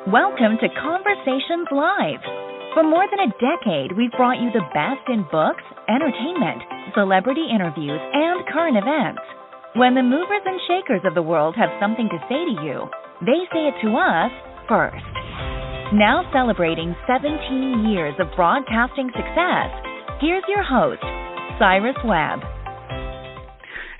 Welcome to Conversations Live. For more than a decade, we've brought you the best in books, entertainment, celebrity interviews, and current events. When the movers and shakers of the world have something to say to you, they say it to us first. Now celebrating 17 years of broadcasting success, here's your host, Cyrus Webb.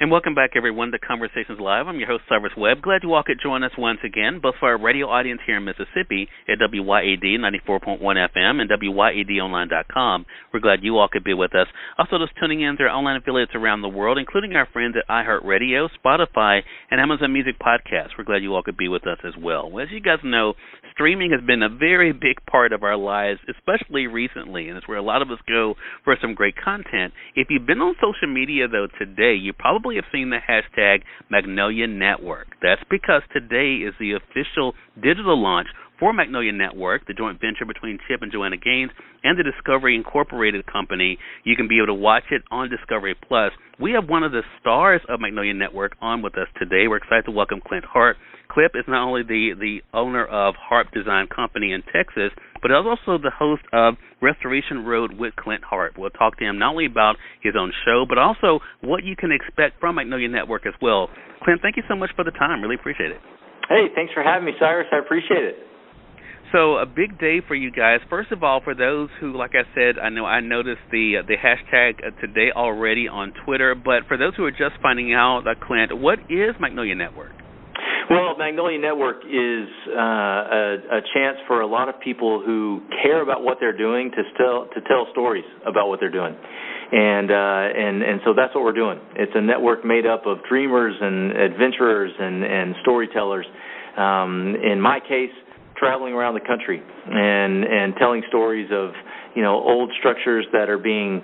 And welcome back, everyone, to Conversations Live. I'm your host, Cyrus Webb. Glad you all could join us once again, both for our radio audience here in Mississippi at WYAD 94.1 FM and WYADonline.com. We're glad you all could be with us. Also, just tuning in to our online affiliates around the world, including our friends at iHeartRadio, Spotify, and Amazon Music Podcasts. We're glad you all could be with us as well. Well, as you guys know, streaming has been a very big part of our lives, especially recently, and it's where a lot of us go for some great content. If you've been on social media, though, today, you probably have seen the hashtag Magnolia Network. That's because today is the official digital launch for Magnolia Network, the joint venture between Chip and Joanna Gaines and the Discovery Incorporated company. You can be able to watch it on Discovery Plus. We have one of the stars of Magnolia Network on with us today. We're excited to welcome Clint Harp. Clip is not only the owner of Harp Design Company in Texas, but is also the host of Restoration Road with Clint Harp. We'll talk to him not only about his own show, but also what you can expect from Magnolia Network as well. Clint, thank you so much for the time. Really appreciate it. Hey, thanks for having me, Cyrus. I appreciate it. So a big day for you guys. First of all, for those who, like I said, I noticed the hashtag today already on Twitter, but for those who are just finding out, Clint, what is Magnolia Network? Well, Magnolia Network is a chance for a lot of people who care about what they're doing to tell stories about what they're doing. And so that's what we're doing. It's a network made up of dreamers and adventurers and storytellers. In my case, traveling around the country and telling stories of old structures that are being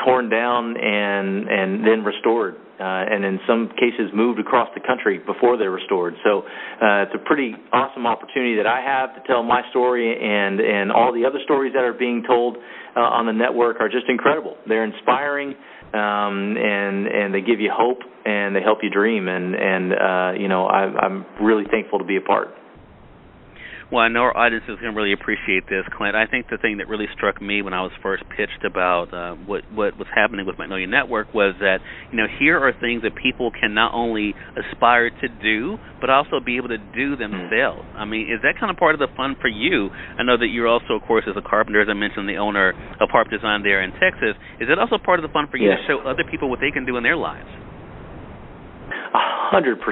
torn down and then restored, and in some cases moved across the country before they're restored. So it's a pretty awesome opportunity that I have to tell my story, and all the other stories that are being told on the network are just incredible. They're inspiring, and they give you hope and they help you dream, and I'm really thankful to be a part. Well, I know our audience is going to really appreciate this, Clint. I think the thing that really struck me when I was first pitched about what was happening with Magnolia Network was that, here are things that people can not only aspire to do, but also be able to do themselves. I mean, is that kind of part of the fun for you? I know that you're also, of course, as a carpenter, as I mentioned, the owner of Harp Design there in Texas. Is that also part of the fun for you to show other people what they can do in their lives? 100%.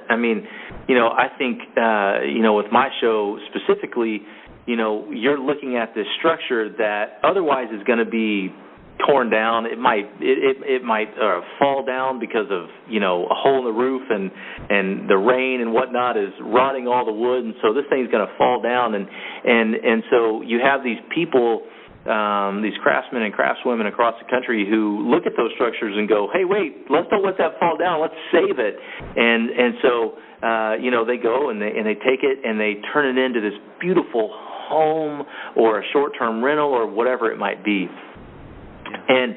I mean, I think, with my show specifically, you're looking at this structure that otherwise is going to be torn down. It might fall down because of, a hole in the roof and the rain and whatnot is rotting all the wood, and so this thing's going to fall down. And so you have these people, these craftsmen and craftswomen across the country who look at those structures and go, hey, wait, let's don't let that fall down. Let's save it. And so, they go and they take it and they turn it into this beautiful home or a short-term rental or whatever it might be. And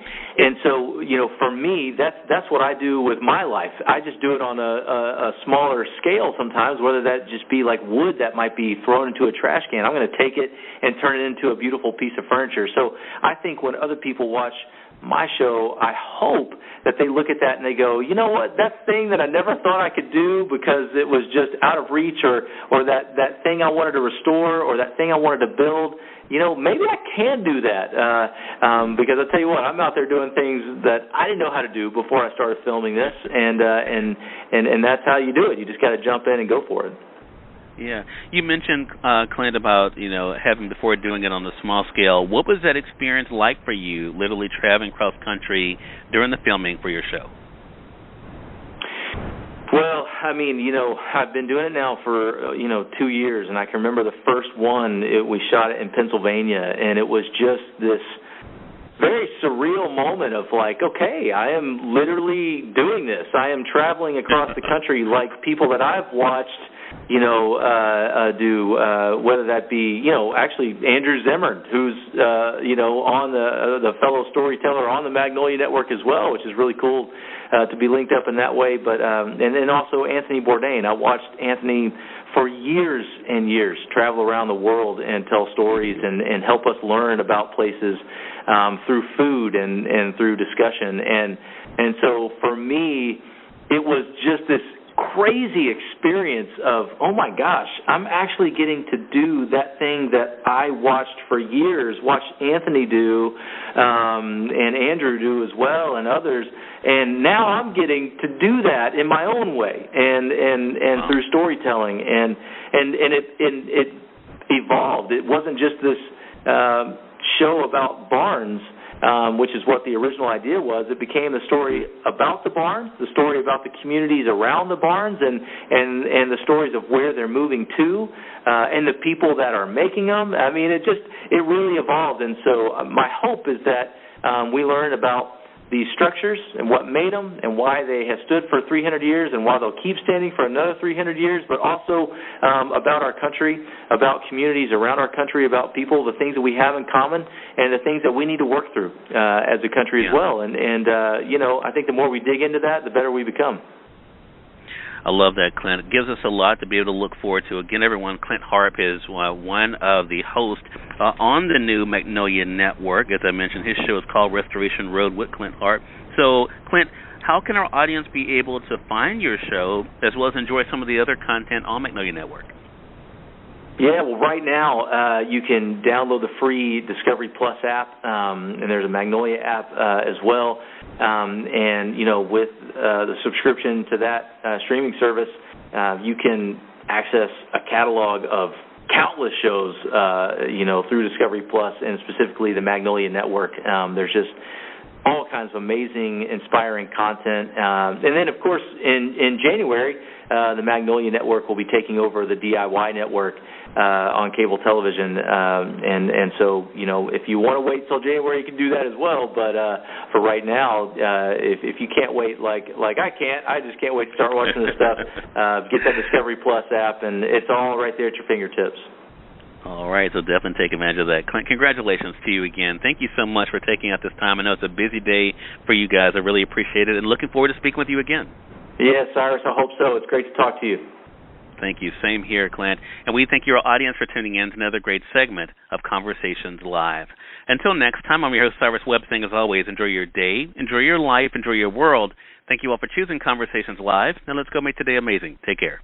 so, for me, that's what I do with my life. I just do it on a smaller scale sometimes, whether that just be like wood that might be thrown into a trash can. I'm going to take it and turn it into a beautiful piece of furniture. So I think when other people watch my show, I hope that they look at that and they go, you know what, that thing that I never thought I could do because it was just out of reach, or that thing I wanted to restore, or that thing I wanted to build, maybe I can do that, because I'll tell you what, I'm out there doing things that I didn't know how to do before I started filming this, and that's how you do it. You just got to jump in and go for it. Yeah. You mentioned, Clint, about, having before doing it on the small scale. What was that experience like for you, literally traveling cross country during the filming for your show? Well, I mean, I've been doing it now for, 2 years, and I can remember the first one, we shot it in Pennsylvania, and it was just this very surreal moment of like, okay, I am literally doing this. I am traveling across the country like people that I've watched do, whether that be, actually Andrew Zimmern, who's, on the fellow storyteller on the Magnolia Network as well, which is really cool to be linked up in that way. But and then also Anthony Bourdain. I watched Anthony for years and years travel around the world and tell stories and help us learn about places through food and through discussion. And so for me, it was just this crazy experience of, oh my gosh, I'm actually getting to do that thing that I watched for years, watched Anthony do, and Andrew do as well, and others, and now I'm getting to do that in my own way, and through storytelling, and it evolved. It wasn't just this show about barns, which is what the original idea was. It became a story about the barns, the story about the communities around the barns, and the stories of where they're moving to, and the people that are making them. I mean, it really evolved. And so my hope is that we learn about these structures and what made them and why they have stood for 300 years and why they'll keep standing for another 300 years, but also about our country, about communities around our country, about people, the things that we have in common, and the things that we need to work through as a country as well. And I think the more we dig into that, the better we become. I love that, Clint. It gives us a lot to be able to look forward to. Again, everyone, Clint Harp is one of the hosts on the new Magnolia Network. As I mentioned, his show is called Restoration Road with Clint Harp. So, Clint, how can our audience be able to find your show as well as enjoy some of the other content on Magnolia Network? Yeah, well, right now you can download the free Discovery Plus app, and there's a Magnolia app as well. With the subscription to that streaming service, you can access a catalog of countless shows, through Discovery Plus and specifically the Magnolia Network. There's just all kinds of amazing, inspiring content. And then, of course, in January, the Magnolia Network will be taking over the DIY network on cable television. And so, if you want to wait till January, you can do that as well. But for right now, if you can't wait like I can't, I just can't wait to start watching this stuff. Get that Discovery Plus app, and it's all right there at your fingertips. All right, so definitely take advantage of that. Clint, congratulations to you again. Thank you so much for taking out this time. I know it's a busy day for you guys. I really appreciate it, and looking forward to speaking with you again. Yes, Cyrus, I hope so. It's great to talk to you. Thank you. Same here, Clint. And we thank your audience for tuning in to another great segment of Conversations Live. Until next time, I'm your host, Cyrus Webb, saying as always, enjoy your day, enjoy your life, enjoy your world. Thank you all for choosing Conversations Live. Now let's go make today amazing. Take care.